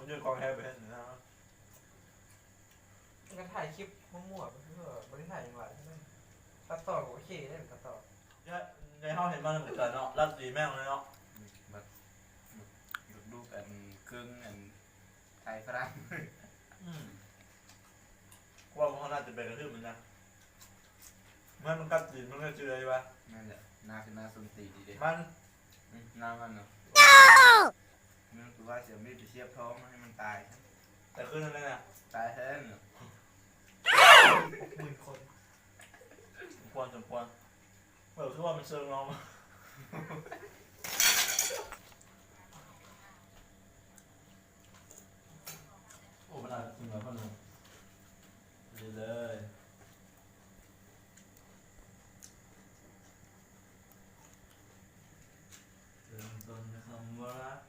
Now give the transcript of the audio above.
มันจะกองแฮปเป็นนะก็ถ่ายคลิปมั่วๆเพื่อบริถ่ายอย่างไรใช่ไหมตัดต่อโอเคได้หรือตัดต่อในห้องเห็นบ้านเหมือนกันเนาะรัดสีแม่งเลยเนาะแบบดูกันเครื่องอันไทยฝรั่งว่าเขาน่าจะเป็นกระทืบมันนะมันกัดสีมันก็เจือยปะนั่นแหละหน้าคือหน้าสุนตีดีเด็ดมันหน้ามันเนาะนั่นคือว่าเสียมีดไปเชียบท้องให้มันตายแต่ขึ้นนั่นน่ะตายแท้เนาะ60,000 คน สมควรคือว่ามันเชิงเราโอ้มันอาจจริงเหรอพ่อหนุ่มดีเลยเริ่มต้นคำว่ารัก